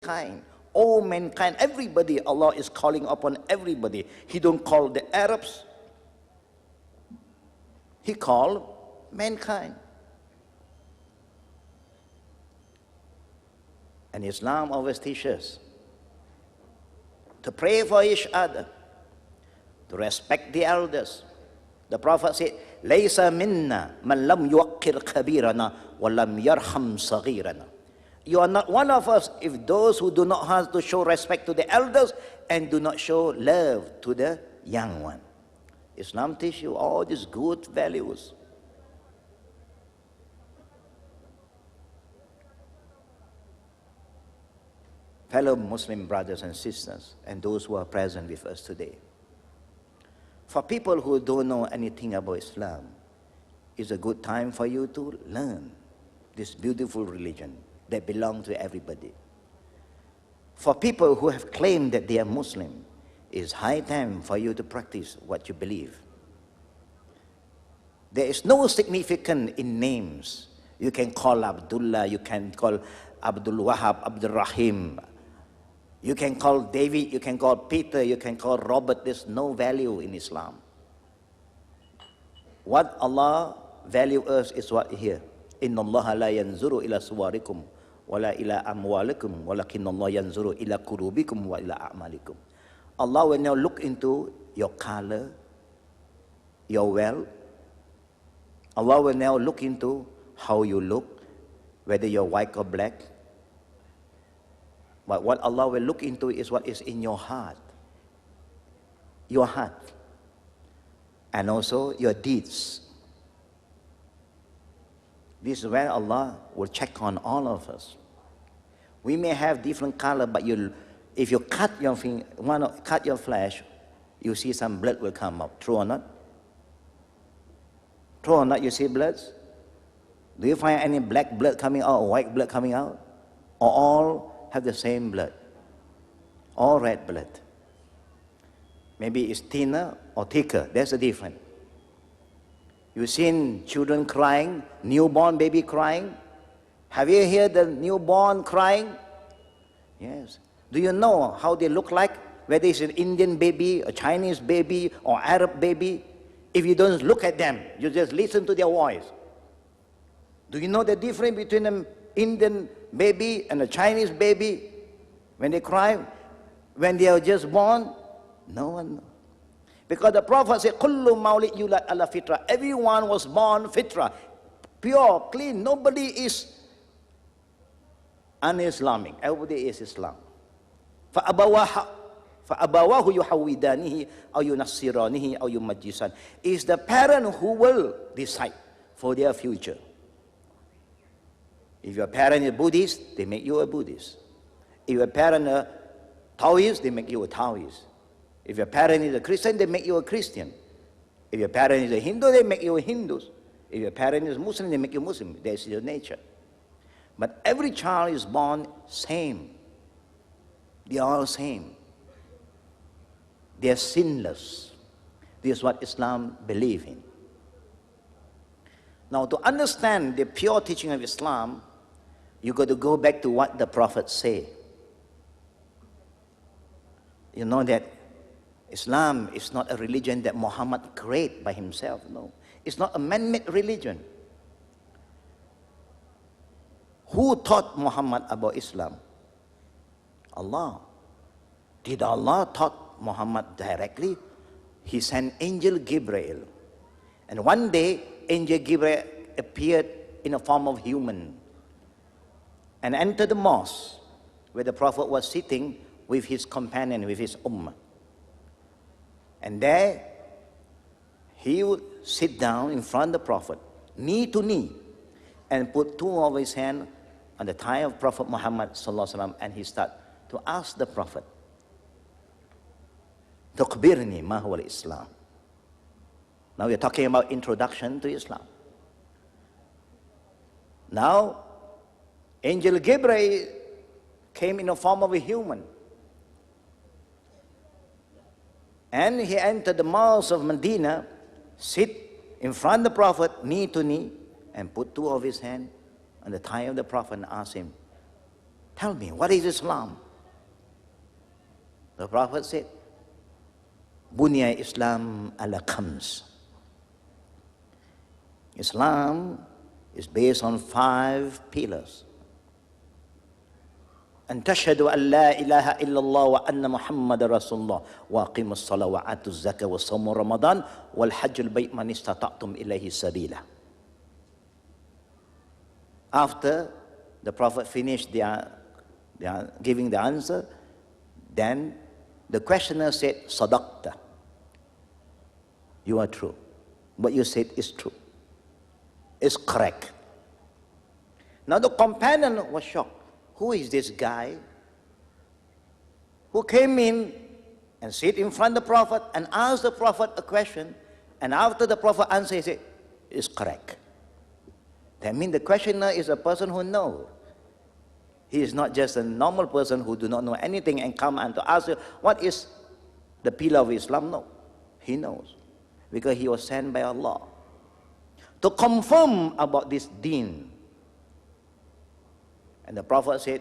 mankind. All mankind, everybody, Allah is calling upon everybody. He don't call the Arabs. He called mankind. And Islam always teaches to pray for each other, to respect the elders. The Prophet said, "Laysa minna man lam yuqir kabirana wa lam yarham saghirana." You are not one of us if those who do not have to show respect to the elders and do not show love to the young one. Islam teaches you all these good values. Fellow Muslim brothers and sisters, and those who are present with us today, for people who don't know anything about Islam, it's a good time for you to learn this beautiful religion that belongs to everybody. For people who have claimed that they are Muslim, it's high time for you to practice what you believe. There is no significance in names. You can call Abdullah, you can call Abdul Wahab, Abdul Rahim. You can call David, you can call Peter, you can call Robert. There's no value in Islam. What Allah value us is what here. Inna Allah la yanzuru ila suwarikum wala ila amwalikum walakinna Allah yanzuru ila qulubikum wa ila a'malikum. Allah will now look into your color, your wealth. Allah will now look into how you look, whether you're white or black. But what Allah will look into is what is in your heart. Your heart. And also your deeds. This is where Allah will check on all of us. We may have different color, but if you cut your finger, cut your flesh, you see some blood will come up. True or not? True or not, you see bloods? Do you find any black blood coming out or white blood coming out? Or all have the same blood? All red blood. Maybe it's thinner or thicker. That's the difference. You've seen children crying, newborn baby crying. Have you heard the newborn crying? Yes. Do you know how they look like? Whether it's an Indian baby, a Chinese baby, or Arab baby? If you don't look at them, you just listen to their voice. Do you know the difference between an Indian baby and a Chinese baby? When they cry, when they are just born, no one knows. Because the Prophet said, "Kullu mawlid yulad ala fitra." Everyone was born fitra, pure, clean. Nobody is un-Islamic. Everybody is Islam. فَأَبَوَاهُ يُحَوِّدَانِهِ أَوْ يُنَصِّرَانِهِ أَوْ يُمَجِّسَانِ. It's the parent who will decide for their future. If your parent is Buddhist, they make you a Buddhist. If your parent is a Taoist, they make you a Taoist. If your parent is a Christian, they make you a Christian. If your parent is a Hindu, they make you a Hindu. If your parent is Muslim, they make you Muslim. That's your nature. But every child is born same. They are all same. They are sinless. This is what Islam believes in. Now, to understand the pure teaching of Islam, you got to go back to what the Prophet said. You know that Islam is not a religion that Muhammad created by himself. No, it's not a man-made religion. Who taught Muhammad about Islam? Allah. Did Allah taught Muhammad directly? He sent Angel Gabriel. And one day, Angel Gabriel appeared in a form of human and entered the mosque where the Prophet was sitting with his companion, with his ummah. And there, he would sit down in front of the Prophet, knee to knee, and put two of his hands on the thigh of Prophet Muhammad sallallahu alaihi wasallam, and he started to ask the Prophet, "Tukhbirni ma huwa al-Islam." Now we're talking about introduction to Islam. Now, Angel Gabriel came in the form of a human. And he entered the mosque of Medina, sit in front of the Prophet, knee to knee, and put two of his hands on the thigh of the Prophet and asked him, Tell me, what is Islam? The Prophet said, Bunya Islam ala khams. Islam is based on 5 pillars. أن تشهدوا أن لا إله إلا الله وأن محمد رسول الله وأقيموا الصلاة وآتوا الزكاة وصوموا رمضان والحج البيت من استطعتم إليه سبيلا. After the Prophet finished giving the answer, then the questioner said, Sadaqta. You are true. What you said is true. It's correct. Now the companion was shocked. Who is this guy who came in and sit in front of the Prophet and asked the Prophet a question, and after the Prophet answered, he said, it's correct. That means the questioner is a person who knows. He is not just a normal person who do not know anything and come and to ask you, what is the pillar of Islam? No, he knows. Because he was sent by Allah to confirm about this deen. And the Prophet said,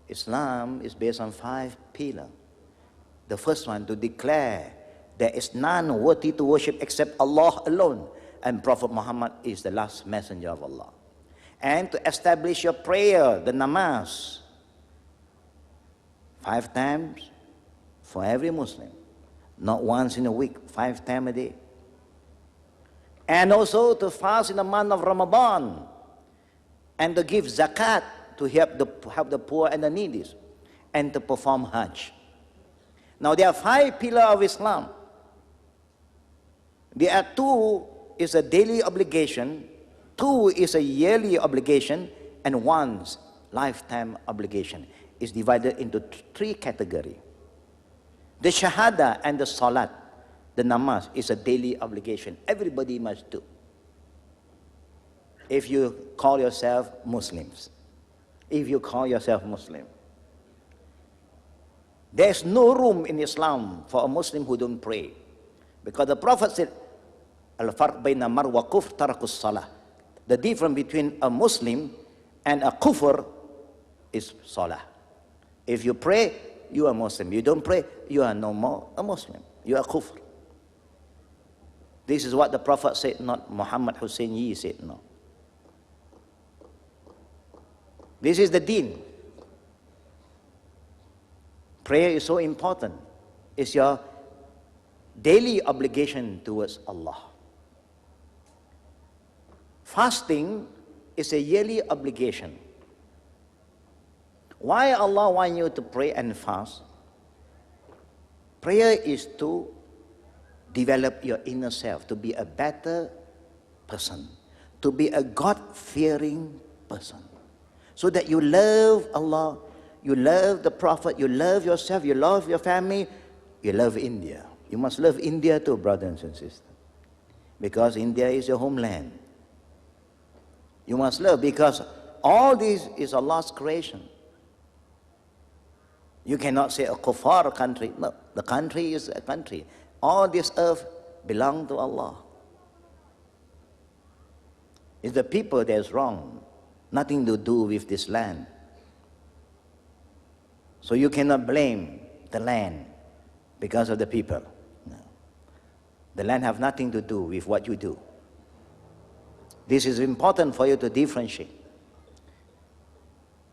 Islam is based on 5 pillars. The first one, to declare there is none worthy to worship except Allah alone, and Prophet Muhammad is the last messenger of Allah. And to establish your prayer, the namaz, 5 times for every Muslim. Not once in a week, 5 times a day. And also to fast in the month of Ramadan, and to give zakat, to help the poor and the needy, and to perform Hajj. Now there are 5 pillars of Islam. There are 2 is a daily obligation, 2 is a yearly obligation, and 1's lifetime obligation. Is divided into 3 categories. The Shahada and the Salat, the namaz, is a daily obligation. Everybody must do. If you call yourself Muslims. If you call yourself Muslim. There's no room in Islam for a Muslim who don't pray. Because the Prophet said, Al-farq bayna mar wa kufr tarakus salah. The difference between a Muslim and a kufr is salah. If you pray, you are Muslim. You don't pray, you are no more a Muslim. You are kufr. This is what the Prophet said, not Muhammad Hussein Yi said, no. This is the deen. Prayer is so important. It's your daily obligation towards Allah. Fasting is a yearly obligation. Why Allah wants you to pray and fast? Prayer is to develop your inner self, to be a better person, to be a God-fearing person. So that you love Allah, you love the Prophet, you love yourself, you love your family, you love India. You must love India too, brothers and sisters. Because India is your homeland. You must love, because all this is Allah's creation. You cannot say a kuffar country. No, the country is a country. All this earth belongs to Allah. It's the people that's wrong. Nothing to do with this land. So you cannot blame the land because of the people. No. The land have nothing to do with what you do. This is important for you to differentiate.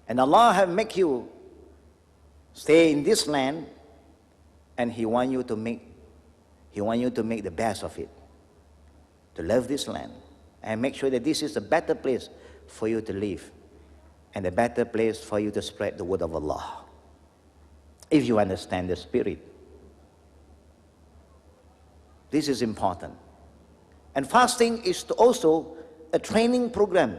And Allah have make you stay in this land, and He want you to make the best of it. To love this land and make sure that this is a better place for you to live, and a better place for you to spread the word of Allah, if you understand the spirit. This is important. And fasting is also a training program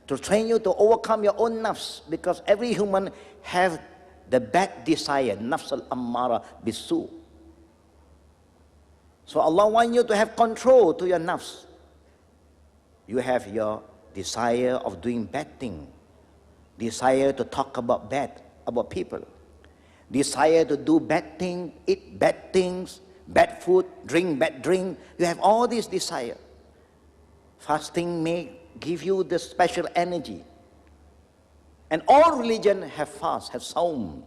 to train you to overcome your own nafs, because every human have the bad desire, nafs al-ammara bisu. So Allah wants you to have control to your nafs. You have your desire of doing bad thing, desire to talk about bad about people, desire to do bad thing, eat bad things, bad food, drink bad drink. You have all this desire. Fasting may give you the special energy And all religion have fast, have saum.